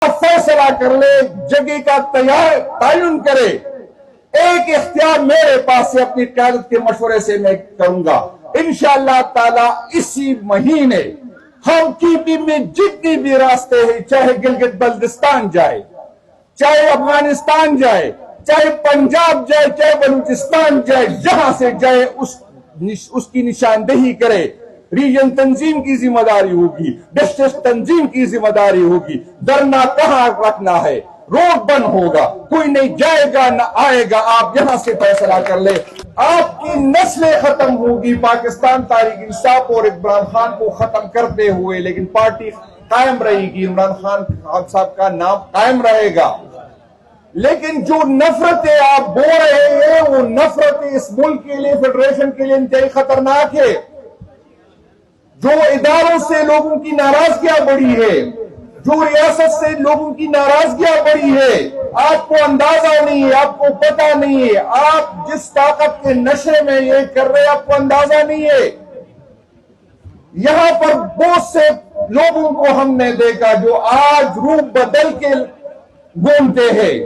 آپ فیصلہ کر لے، جگہ کا تعین کرے۔ ایک اختیار میرے پاس ہے، اپنی قیادت کے مشورے سے میں کروں گا انشاءاللہ تعالی۔ اسی مہینے ہم کی پی میں جتنی بھی راستے ہیں، چاہے گلگت بلتستان جائے، چاہے افغانستان جائے، چاہے پنجاب جائے، چاہے بلوچستان جائے، جہاں سے جائے اس کی نشاندہی کرے۔ ریجن تنظیم کی ذمہ داری ہوگی، ڈسٹرکٹ تنظیم کی ذمہ داری ہوگی، دھرنا کہاں رکھنا ہے، روڈ بند ہوگا، کوئی نہیں جائے گا نہ آئے گا، آپ یہاں سے فیصلہ کر لے۔ آپ کی نسلیں ختم ہوگی پاکستان تحریک انصاف اور عمران خان کو ختم کرتے ہوئے، لیکن پارٹی قائم رہے گی، عمران خان صاحب کا نام قائم رہے گا۔ لیکن جو نفرتیں آپ بول رہے ہیں، وہ نفرتیں اس ملک کے لیے، فیڈریشن کے لیے انتہائی خطرناک ہے۔ جو اداروں سے لوگوں کی ناراضگیاں بڑھی ہے، جو ریاست سے لوگوں کی ناراضگیاں بڑھی ہے، آپ کو اندازہ نہیں ہے، آپ کو پتہ نہیں ہے، آپ جس طاقت کے نشے میں یہ کر رہے ہیں آپ کو اندازہ نہیں ہے۔ یہاں پر بہت سے لوگوں کو ہم نے دیکھا جو آج روپ بدل کے گھومتے ہیں۔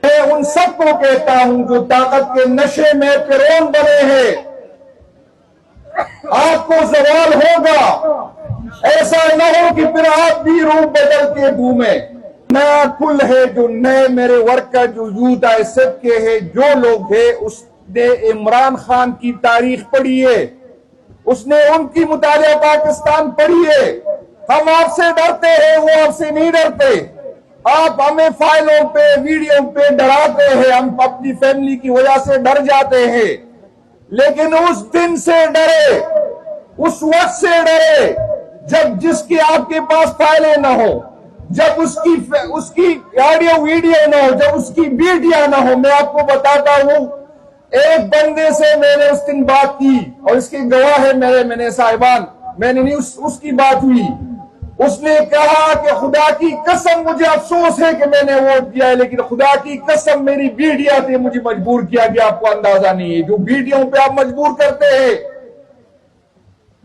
میں ان سب کو کہتا ہوں جو طاقت کے نشے میں پیرون بنے ہیں، آپ کو زوال ہوگا۔ ایسا نہ ہو کہ پھر آپ بھی روپ بدل کے گھومیں۔ نیا کل ہے جو نئے میرے ورک کا جو یوتھ ہے سب کے ہے، جو لوگ ہے اس نے عمران خان کی تاریخ پڑھی ہے، اس نے ان کی مطالعہ پاکستان پڑھی ہے۔ ہم آپ سے ڈرتے ہیں، وہ آپ سے نہیں ڈرتے۔ آپ ہمیں فائلوں پہ ویڈیو پہ ڈراتے ہیں، ہم اپنی فیملی کی وجہ سے ڈر جاتے ہیں، لیکن اس دن سے ڈرے، اس وقت سے ڈرے جب جس کی آپ کے پاس فائلیں نہ ہو، جب اس کی آڈیو ویڈیو نہ ہو، جب اس کی ویڈیو نہ ہو۔ میں آپ کو بتاتا ہوں، ایک بندے سے میں نے اس دن بات کی اور اس کے گواہ ہے میرے صاحبان، میں نے نہیں اس کی بات ہوئی۔ اس نے کہا کہ خدا کی قسم مجھے افسوس ہے کہ میں نے ووٹ دیا ہے، لیکن خدا کی قسم میری ویڈیو نے مجھے مجبور کیا گیا۔ آپ کو اندازہ نہیں ہے جو ویڈیو پہ آپ مجبور کرتے ہیں،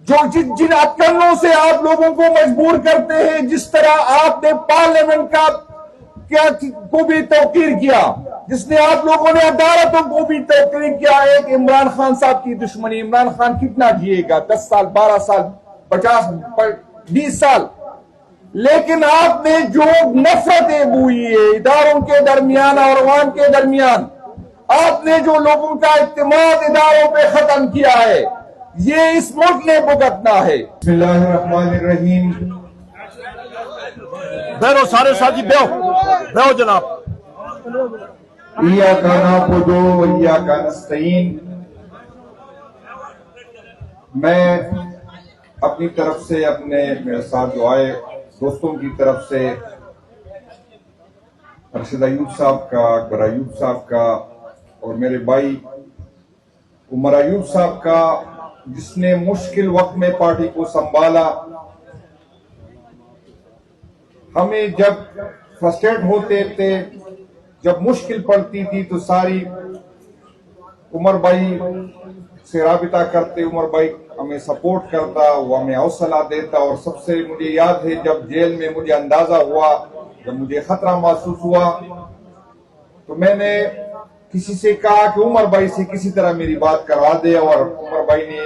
جو جن اٹکلوں سے آپ لوگوں کو مجبور کرتے ہیں، جس طرح آپ نے پارلیمنٹ کو بھی توقیر کیا، جس نے آپ لوگوں نے عدالتوں کو بھی توقیر کیا۔ ایک عمران خان صاحب کی دشمنی، عمران خان کتنا جیے گا، 10 سال 12 سال 50 20 سال، لیکن آپ نے جو نفرتیں بوئی ہے اداروں کے درمیان اور عوام کے درمیان، آپ نے جو لوگوں کا اعتماد اداروں پہ ختم کیا ہے، یہ اس ملک نے بھگتنا ہے۔ بسم اللہ الرحمن الرحیم۔ بیرو سارے ساتھی بیو جناب۔ ایاک نعبد و ایاک نستعین۔ میں اپنی طرف سے، اپنے میرے ساتھ جو آئے دوستوں کی طرف سے، ارشد ایوب صاحب کا، اکبر ایوب صاحب کا، اور میرے بھائی عمر ایوب صاحب کا، جس نے مشکل وقت میں پارٹی کو سنبھالا۔ ہمیں جب فرسٹریٹ ہوتے تھے، جب مشکل پڑتی تھی تو ساری عمر بھائی سے رابطہ کرتے، عمر بھائی ہمیں سپورٹ کرتا، وہ ہمیں حوصلہ دیتا۔ اور سب سے مجھے یاد ہے جب جیل میں مجھے اندازہ ہوا، جب مجھے خطرہ محسوس ہوا، تو میں نے کسی سے کہا کہ عمر بھائی سے کسی طرح میری بات کروا دے، اور عمر بھائی نے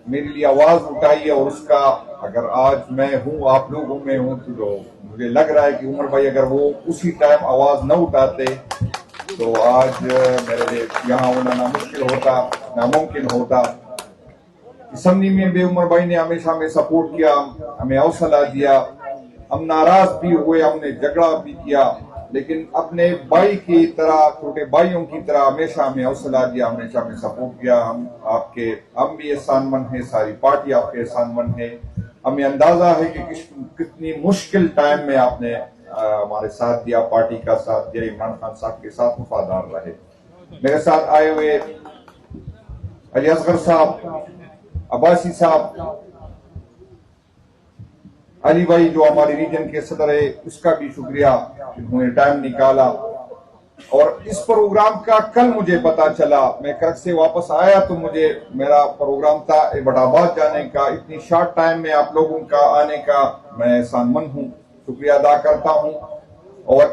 میرے لیے آواز اٹھائی۔ اور اس کا اگر آج میں ہوں، آپ لوگوں میں ہوں، تو مجھے لگ رہا ہے کہ عمر بھائی اگر وہ اسی ٹائم آواز نہ اٹھاتے تو آج میرے لیے یہاں ہونا نامشکل ہوتا، ناممکن ہوتا۔ اسمبلی میں بھی عمر بھائی نے ہمیشہ ہمیں سپورٹ کیا، ہمیں حوصلہ دیا۔ ہم ناراض بھی ہوئے، ہم نے جھگڑا بھی کیا، لیکن اپنے بھائی کی طرح، چھوٹے بھائیوں کی طرح ہمیشہ ہمیں حوصلہ دیا، ہمیشہ ہمیں سپورٹ کیا۔ ہم بھی احسان مند ہیں، ساری پارٹی آپ کے احسان مند ہے۔ ہمیں اندازہ ہے کہ کتنی مشکل ٹائم میں آپ نے ہمارے ساتھ دیا، پارٹی کا ساتھ دیا، عمران خان صاحب کے ساتھ وفادار رہے۔ میرے ساتھ آئے ہوئے علی اصغر صاحب، عباسی صاحب، علی بھائی جو ہماری ریجن کے صدر ہے، اس کا بھی شکریہ، انہوں نے ٹائم نکالا۔ اور اس پروگرام کا کل مجھے پتا چلا، میں کرک سے واپس آیا تو مجھے میرا پروگرام تھا ایبٹ آباد جانے کا، اتنی شارٹ ٹائم میں آپ لوگوں کا آنے کا میں احسان مند ہوں، شکریہ ادا کرتا ہوں۔ اور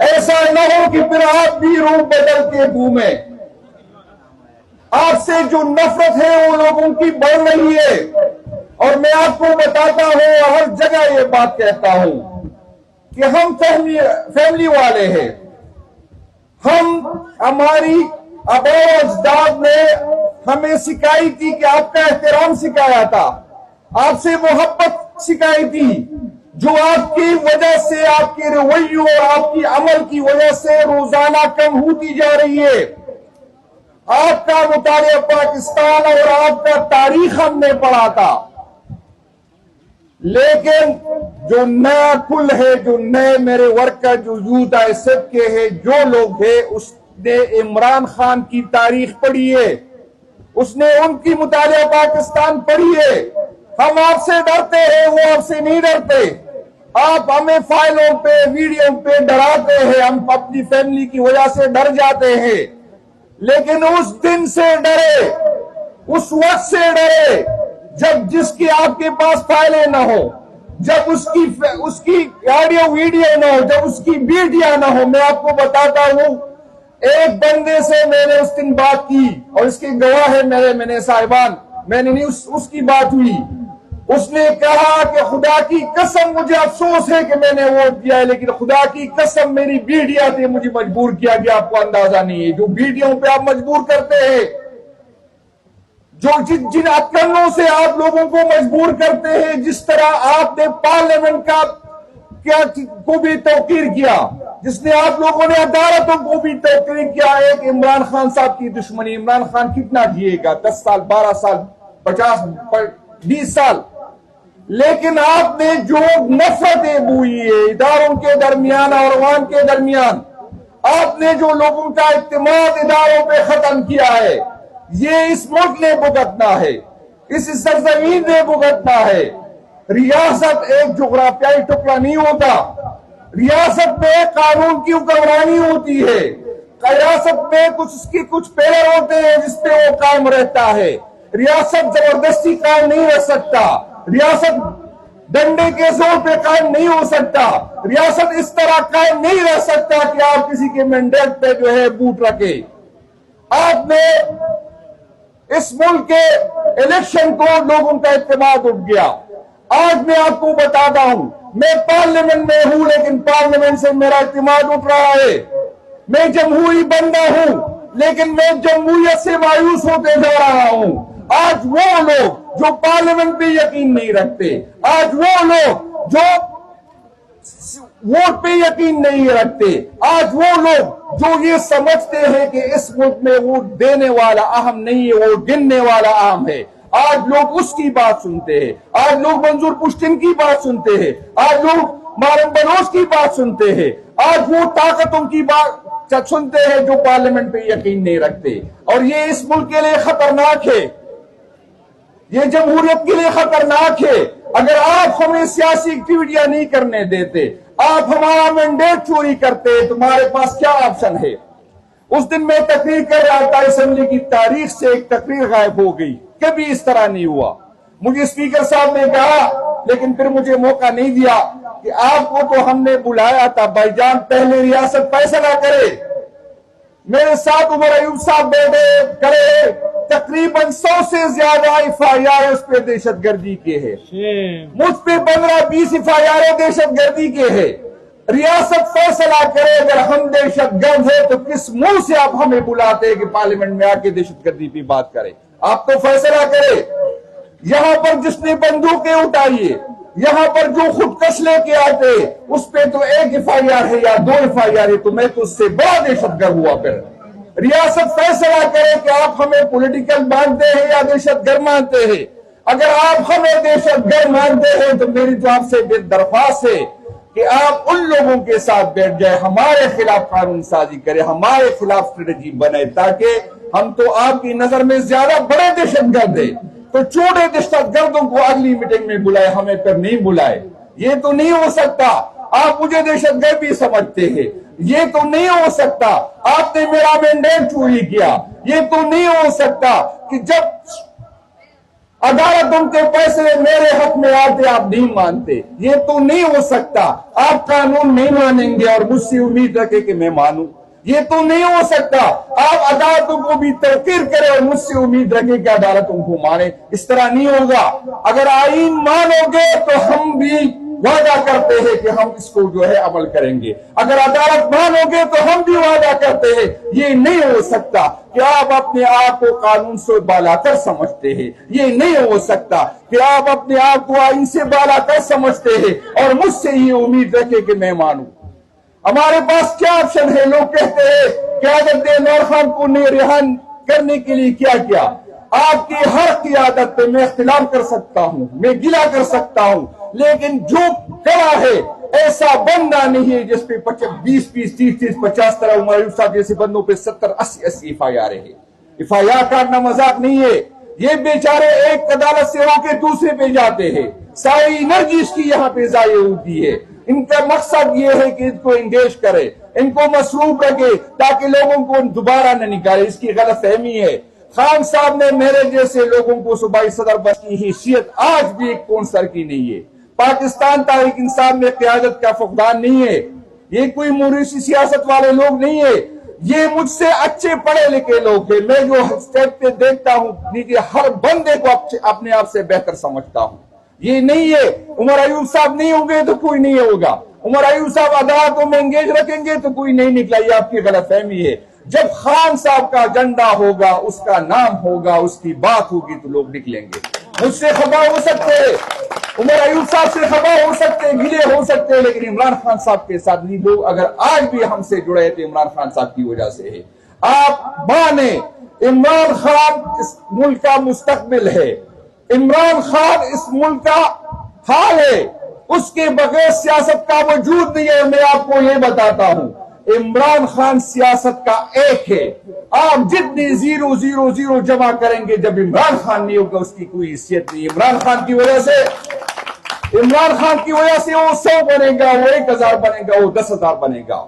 ایسا نہ ہو کہ پھر آپ بھی روح بدل کے گھومیں. آپ سے جو نفرت ہے وہ لوگوں کی بڑھ رہی ہے, اور میں آپ کو بتاتا ہوں اور ہر جگہ یہ بات کہتا ہوں کہ ہم فیملی والے ہیں. ہماری آباء و اجداد نے ہمیں سکھائی تھی کہ آپ کا احترام سکھایا تھا, آپ سے محبت سکھائی تھی, جو آپ کی وجہ سے, آپ کے رویوں اور آپ کی عمل کی وجہ سے روزانہ کم ہوتی جا رہی ہے. آپ کا مطالعہ پاکستان اور آپ کا تاریخ ہم نے پڑھا تھا, لیکن جو نیا کل ہے, جو نئے میرے ورکر جو یوتھ ہے سب کے ہے, جو لوگ ہیں, اس نے عمران خان کی تاریخ پڑھی ہے, اس نے ان کی مطالعہ پاکستان پڑھی ہے. ہم آپ سے ڈرتے ہیں, وہ آپ سے نہیں ڈرتے. آپ ہمیں فائلوں پہ ویڈیو پہ ڈراتے ہیں, ہم اپنی فیملی کی وجہ سے ڈر جاتے ہیں, لیکن اس دن سے ڈرے, اس وقت سے ڈرے جب جس کی آپ کے پاس فائلیں نہ ہو, جب اس کی آڈیو ویڈیو نہ ہو, جب اس کی ویڈیو نہ ہو. میں آپ کو بتاتا ہوں, ایک بندے سے میں نے اس دن بات کی اور اس کے گواہ ہے میرے صاحبان, میں نے نہیں اس کی بات ہوئی. اس نے کہا کہ خدا کی قسم مجھے افسوس ہے کہ میں نے ووٹ دیا ہے, لیکن خدا کی قسم میری بیٹیاں تھے, مجھے مجبور کیا گیا. آپ کو اندازہ نہیں ہے جو بیٹیوں پہ آپ مجبور کرتے ہیں, جو جن عقلوں سے آپ لوگوں کو مجبور کرتے ہیں, جس طرح آپ نے پارلیمنٹ کو بھی توقیر کیا, جس نے آپ لوگوں نے عدالتوں کو بھی توقیر کیا. ایک عمران خان صاحب کی دشمنی, عمران خان کتنا جیے گا, 10 سال 12 سال 50 20 سال, لیکن آپ نے جو نفرتیں بوئی ہے اداروں کے درمیان اور عوام کے درمیان, آپ نے جو لوگوں کا اعتماد اداروں پہ ختم کیا ہے, یہ اس ملک نے بھگتنا ہے, اس سرزمین نے بھگتنا ہے. ریاست ایک جغرافیائی ٹکڑا نہیں ہوتا, ریاست میں قانون کی حکمرانی ہوتی ہے, ریاست میں کچھ پیلر ہوتے ہیں جس پہ وہ قائم رہتا ہے. ریاست زبردستی قائم نہیں رہ سکتا, ریاست ڈنڈے کے زور پہ قائم نہیں ہو سکتا, ریاست اس طرح قائم نہیں رہ سکتا کہ آپ کسی کے مینڈیٹ پہ جو ہے بوٹ رکھے. آپ نے اس ملک کے الیکشن کو لوگوں کا اعتماد اٹھ گیا. آج میں آپ کو بتاتا ہوں, میں پارلیمنٹ میں ہوں, لیکن پارلیمنٹ سے میرا اعتماد اٹھ رہا ہے. میں جمہوری بندہ ہوں, لیکن میں جمہوریت سے مایوس ہوتے جا رہا ہوں. آج وہ لوگ جو پارلیمنٹ پہ یقین نہیں رکھتے, آج وہ لوگ جو ووٹ پہ یقین نہیں رکھتے, آج وہ لوگ جو یہ سمجھتے ہیں کہ اس ملک میں ووٹ دینے والا اہم نہیں ہے, ووٹ گننے والا اہم ہے, آج لوگ اس کی بات سنتے ہیں. آج لوگ منظور پشتین کی بات سنتے ہیں, آج لوگ مارم بلوچ کی بات سنتے ہیں, آج وہ طاقتوں کی بات سنتے ہیں جو پارلیمنٹ پہ یقین نہیں رکھتے. اور یہ اس ملک کے لیے خطرناک ہے, یہ جمہوریت کے لیے خطرناک ہے. اگر آپ ہمیں سیاسی ایکٹیویٹیاں نہیں کرنے دیتے, آپ ہمارا مینڈیٹ چوری کرتے, تمہارے پاس کیا آپشن ہے؟ اس دن میں تقریر کر رہا تھا, اسمبلی کی تاریخ سے ایک تقریر غائب ہو گئی. کبھی اس طرح نہیں ہوا. مجھے اسپیکر صاحب نے کہا, لیکن پھر مجھے موقع نہیں دیا کہ آپ کو تو ہم نے بلایا تھا بھائی جان, پہلے ریاست فیصلہ کرے. میرے ساتھ عمر ایوب صاحب بیٹھے کرے, تقریباً 100 سے زیادہ FIR اس پہ دہشت گردی کے ہیں, مجھ پہ 15-20 FIR دہشت گردی کے ہیں. ریاست فیصلہ کرے, اگر ہم دہشت گرد ہیں تو کس منہ سے آپ ہمیں بلاتے ہیں کہ پارلیمنٹ میں آ کے دہشت گردی پہ بات کرے؟ آپ تو فیصلہ کرے. یہاں پر جس نے بندوقیں اٹھائیے, یہاں پر جو خودکش لے کے آتے, اس پہ تو 1 FIR ہے یا 2 FIR ہے, تو میں تو اس سے بڑا دہشت گرد ہوا. پھر ریاست فیصلہ کرے کہ آپ ہمیں پولیٹیکل مانتے ہیں یا دہشت گرد مانتے ہیں. اگر آپ ہمیں دہشت گرد مانتے ہیں تو میری تو آپ سے درخواست ہے کہ آپ ان لوگوں کے ساتھ بیٹھ جائے, ہمارے خلاف قانون سازی کرے, ہمارے خلاف اسٹریٹجی بنائے, تاکہ ہم تو آپ کی نظر میں زیادہ بڑے دہشت گرد ہیں, تو چھوٹے دہشت گردوں کو اگلی میٹنگ میں بلائے, ہمیں پھر نہیں بلائے. یہ تو نہیں ہو سکتا. آپ مجھے دہشت گرد بھی سمجھتے ہیں, یہ تو نہیں ہو سکتا. آپ نے میرا مینڈیٹ چوری کیا, یہ تو نہیں ہو سکتا کہ جب عدالتوں کے پیسے میرے حق میں آتے آپ نہیں مانتے، یہ تو نہیں ہو سکتا۔ آپ قانون نہیں مانیں گے اور مجھ سے امید رکھے کہ میں مانوں، یہ تو نہیں ہو سکتا۔ آپ عدالتوں کو بھی توقیر کریں اور مجھ سے امید رکھیں کہ عدالتوں کو مانے، اس طرح نہیں ہوگا۔ اگر آئین مانو گے تو ہم بھی وعدہ کرتے ہیں کہ ہم اس کو جو ہے عمل کریں گے، اگر عدالت مانو گے تو ہم بھی وعدہ کرتے ہیں۔ یہ نہیں ہو سکتا کہ آپ اپنے آپ کو قانون سے بالا تر سمجھتے ہیں، یہ نہیں ہو سکتا کہ آپ اپنے آپ کو آئین سے بالا تر سمجھتے ہیں اور مجھ سے یہ امید رکھے کہ میں مانوں۔ ہمارے پاس کیا آپشن ہے؟ لوگ کہتے ہیں قیادت عمران خان کو رہا کرنے کے لیے کیا کیا؟ آپ کی ہر قیادت پہ میں اختلاف کر سکتا ہوں، میں گلہ کر سکتا ہوں، لیکن جو کرا ہے ایسا بندہ نہیں ہے جس پہ 20 30 50 طرح عمر ایوب صاحب جیسے بندوں پہ 70 80 FIR ہے۔ FIR کاٹنا مذاق نہیں ہے، یہ بیچارے ایک عدالت سے ہو کے دوسرے پہ جاتے ہیں، ساری انرجی اس کی یہاں پہ ضائع ہوتی ہے۔ ان کا مقصد یہ ہے کہ ان کو انگیج کرے، ان کو مصروف رکھے تاکہ لوگوں کو دوبارہ نہ نکالے۔ اس کی غلط فہمی ہے۔ خان صاحب نے میرے جیسے لوگوں کو صوبائی صدر بننے کی حیثیت آج بھی ایک کونسر کی نہیں ہے۔ پاکستان تحریک انصاف میں قیادت کا فقدان نہیں ہے، یہ کوئی موریثی سیاست والے لوگ نہیں ہے، یہ مجھ سے اچھے پڑھے لکھے لوگ ہیں۔ میں جو اسٹیپ پہ دیکھتا ہوں نیچے ہر بندے کو اپنے آپ سے بہتر سمجھتا ہوں۔ یہ نہیں ہے عمر ایوب صاحب نہیں ہوں گے تو کوئی نہیں ہوگا، عمر ایوب صاحب عدالتوں میں انگیج رکھیں گے تو کوئی نہیں نکلا، یہ آپ کی غلط فہمی ہے۔ جب خان صاحب کا ایجنڈا ہوگا، اس کا نام ہوگا، اس کی بات ہوگی تو لوگ نکلیں گے۔ مجھ سے خفا ہو سکتے ہیں، عمر ایوب صاحب سے خفا ہو سکتے، گلے ہو سکتے، لیکن عمران خان صاحب کے ساتھ نہیں۔ لوگ اگر آج بھی ہم سے جڑے تھے عمران خان صاحب کی وجہ سے ہے۔ آپ مانیں عمران خان اس ملک کا مستقبل ہے، عمران خان اس ملک کا حال ہے، اس کے بغیر سیاست کا وجود نہیں ہے۔ میں آپ کو یہ بتاتا ہوں عمران خان سیاست کا ایک ہے، آپ جتنی 000 جمع کریں گے جب عمران خان نہیں ہوگا اس کی کوئی حیثیت نہیں۔ عمران خان کی وجہ سے وہ 100 بنے گا، وہ 1000 بنے گا، وہ 10,000 بنے گا۔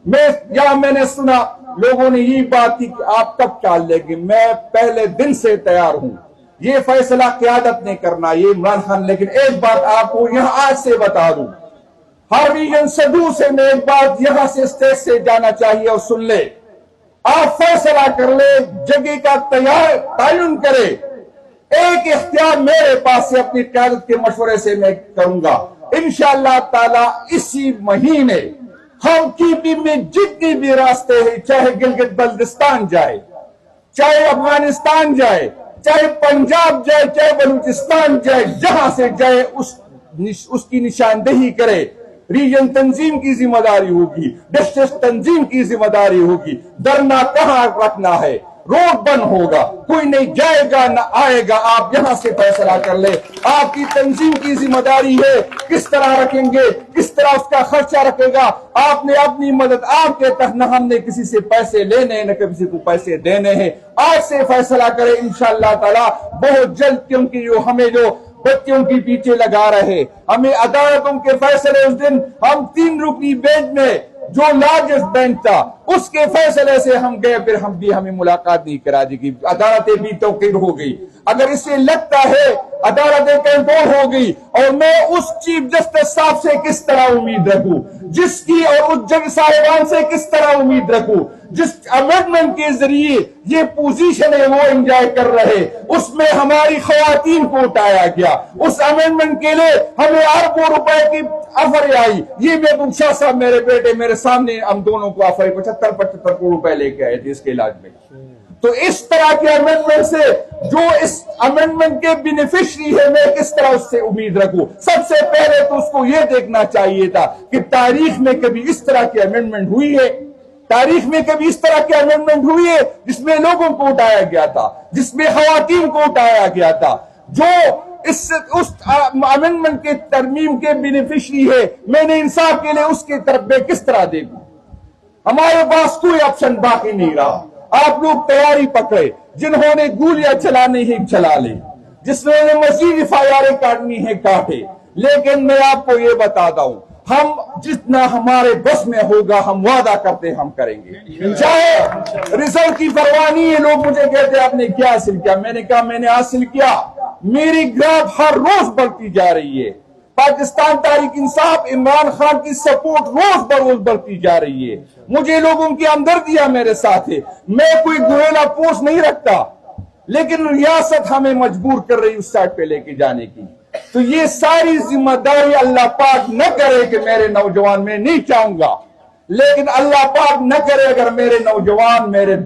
میں نے سنا لوگوں نے یہ بات کی کہ آپ کب ٹال لیں گے، میں پہلے دن سے تیار ہوں، یہ فیصلہ قیادت نے کرنا، یہ عمران خان۔ لیکن ایک بات آپ کو یہاں آج سے بتا دوں، ہر ریجن صدور سے میں ایک بات یہاں سے اسٹیج سے جانا چاہیے اور سن لے، آپ فیصلہ کر لے، جگہ کا تعین کرے۔ ایک اختیار میرے پاس سے اپنی قیادت کے مشورے سے میں کروں گا انشاءاللہ تعالی اسی مہینے ہم TP میں جتنی بھی راستے ہیں، چاہے گلگت بلتستان جائے، چاہے افغانستان جائے، چاہے پنجاب جائے، چاہے بلوچستان جائے، جہاں سے جائے اس کی نشاندہی کرے۔ ریجن تنظیم کی ذمہ داری ہوگی، ڈسٹرکٹ تنظیم کی ذمہ داری ہوگی، دھرنا کہاں رکھنا ہے، روڈ بند ہوگا، کوئی نہیں جائے گا نہ آئے گا، آپ یہاں سے فیصلہ کر لیں۔ آپ کی تنظیم کی ذمہ داری ہے کس طرح رکھیں گے، کس طرح اس کا خرچہ رکھے گا۔ آپ نے اپنی مدد آپ کے تحت، نہ ہم نے کسی سے پیسے لینے نہ کسی کو پیسے دینے ہیں۔ آج سے فیصلہ کریں انشاءاللہ تعالی بہت جلد، کیونکہ جو بچوں کے پیچھے لگا رہے ہمیں عدالتوں کے فیصلے، اس دن ہم 3 رکنی بینچ میں جو لارجسٹ بینچ تھا اس کے فیصلے سے ہم گئے، پھر ہمیں ملاقات نہیں کرا دی گئی، عدالتیں بھی توقیر ہو گئی۔ اگر اسے لگتا ہے عدالتیں کنٹرول ہو گئی، اور میں اس چیف جسٹس صاحب سے کس طرح امید رکھوں، جس کی اور اس جج صاحبان سے کس طرح امید رکھوں جس امینڈمنٹ کے ذریعے یہ پوزیشن ہے وہ انجوائے کر رہے، اس میں ہماری خواتین کو اٹھایا گیا، اس امینڈمنٹ کے لیے ہمیں اربوں روپے کی آفر آئی۔ یہ محبوب شاہ صاحب میرے بیٹے میرے سامنے، ہم دونوں کو آفر 75 کروڑ روپے لے کے آئے تھے اس کے علاج میں۔ تو اس طرح کے امینڈمنٹ سے جو اس امینڈمنٹ کے بینیفیشری ہے، میں کس طرح اس سے امید رکھوں؟ سب سے پہلے تو اس کو یہ دیکھنا چاہیے تھا کہ تاریخ میں کبھی اس طرح کی امینڈمنٹ ہوئی ہے، تاریخ میں کبھی اس طرح کی امینڈمنٹ ہوئی ہے جس میں لوگوں کو اٹھایا گیا تھا، جس میں خواتین کو اٹھایا گیا تھا۔ جو اس امینڈمنٹ کے ترمیم کے بینیفیشری ہے، میں نے انصاف کے لیے اس کی طرف میں کس طرح دیکھوں؟ ہمارے پاس کوئی آپشن باقی نہیں رہا۔ آپ لوگ تیاری پکڑے، جنہوں نے گولیاں چلانی ہے چلا لے، جس نے مزید FIR کاٹنی ہے کاٹے۔ لیکن میں آپ کو یہ بتاتا ہوں، ہم جتنا ہمارے بس میں ہوگا ہم وعدہ کرتے ہم کریں گے، چاہے رزلٹ کی پرواہ نہیں ہے۔ لوگ مجھے کہتے ہیں آپ نے کیا حاصل کیا، میں نے کہا میں نے حاصل کیا میری گراف ہر روز بڑھتی جا رہی ہے، پاکستان تحریک انصاف عمران خان کی سپورٹ روز بروز بڑھتی جا رہی ہے، مجھے لوگوں کی ہمدردیاں میرے ساتھ ہے، میں کوئی گوریلا پوسٹ نہیں رکھتا، لیکن ریاست ہمیں مجبور کر رہی اس سائٹ پہ لے کے جانے کی۔ تو یہ ساری ذمہ داری اللہ پاک نہ کرے کہ میرے نوجوان، میں نہیں چاہوں گا، لیکن اللہ پاک نہ کرے اگر میرے نوجوان، میرے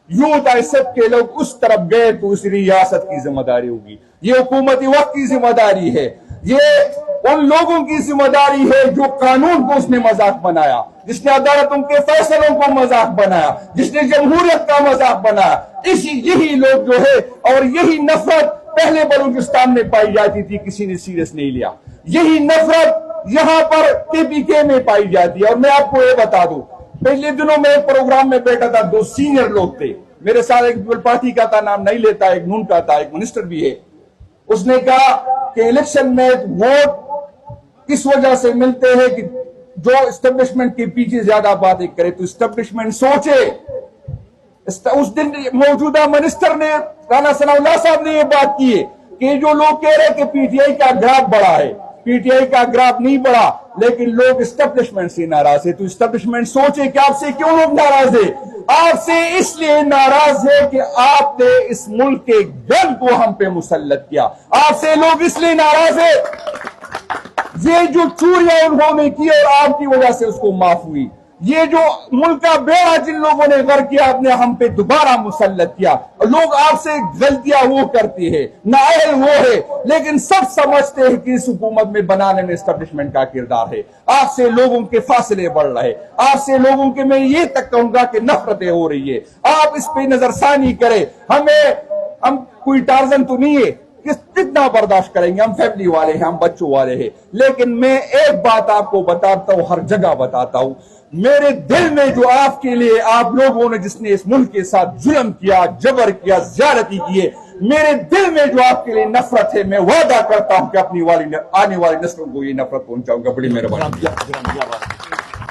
یوتھ ایسب کے لوگ اس طرف گئے تو اس ریاست کی ذمہ داری ہوگی، یہ حکومتی وقت کی ذمہ داری ہے، یہ ان لوگوں کی ذمہ داری ہے جو قانون کو اس نے مذاق بنایا، جس نے عدالتوں کے فیصلوں کو مذاق بنایا، جس نے جمہوریت کا مذاق بنایا، یہی لوگ جو ہے، اور یہی نفرت پہلے بلوچستان میں پائی جاتی تھی، کسی نے سیریس نہیں لیا، یہی نفرت یہاں پر KPK میں پائی جاتی ہے۔ اور میں آپ کو یہ بتا دوں، پہلے دنوں میں ایک پروگرام میں بیٹھا تھا، 2 سینئر لوگ تھے میرے ساتھ، ایک پیپل پارٹی کا تھا، نام نہیں لیتا، ایک نون کا تھا، ایک منسٹر بھی ہے، اس نے کہا کہ الیکشن میں ووٹ کس وجہ سے ملتے ہیں کہ جو اسٹیبلشمنٹ کے پیچھے زیادہ باتیں کرے، تو اسٹیبلشمنٹ سوچے۔ اس دن موجودہ منسٹر نے، رانا ثناء اللہ صاحب نے یہ بات کی ہے کہ جو لوگ کہہ رہے کہ PTI کا گراف بڑا ہے، PTI کا گراف نہیں بڑا، لیکن لوگ اسٹیبلشمنٹ سے ناراض ہے، تو اسٹیبلشمنٹ سوچے کہ آپ سے کیوں لوگ ناراض ہے؟ آپ سے اس لیے ناراض ہے کہ آپ نے اس ملک کے گن کو ہم پہ مسلط کیا، آپ سے لوگ اس لیے ناراض ہے، یہ جو چوریاں انہوں نے کی اور آپ کی وجہ سے اس کو معاف ہوئی، یہ جو ملک کا بیڑا جن لوگوں نے غرق کیا، آپ نے ہم پہ دوبارہ مسلط کیا۔ لوگ آپ سے غلطیاں وہ کرتے ہیں، نااہل وہ ہے، لیکن سب سمجھتے ہیں کہ اس حکومت میں بنانے میں اسٹیبلشمنٹ کا کردار ہے۔ آپ سے لوگوں کے فاصلے بڑھ رہے، آپ سے لوگوں کے، میں یہ تک کہوں گا کہ نفرتیں ہو رہی ہے، آپ اس پہ نظر ثانی کریں۔ ہم کوئی ٹارزن تو نہیں ہے، کتنا برداشت کریں گے، ہم فیملی والے ہیں، ہم بچوں والے ہیں، لیکن میں ایک بات آپ کو بتاتا ہوں، ہر جگہ بتاتا ہوں، میرے دل میں جو آپ کے لیے، آپ لوگوں نے جس نے اس ملک کے ساتھ ظلم کیا، جبر کیا، زیادتی کی ہے، میرے دل میں جو آپ کے لیے نفرت ہے، میں وعدہ کرتا ہوں کہ اپنی آنے والی نسلوں کو یہ نفرت پہنچاؤں گا۔ بڑی مہربانی۔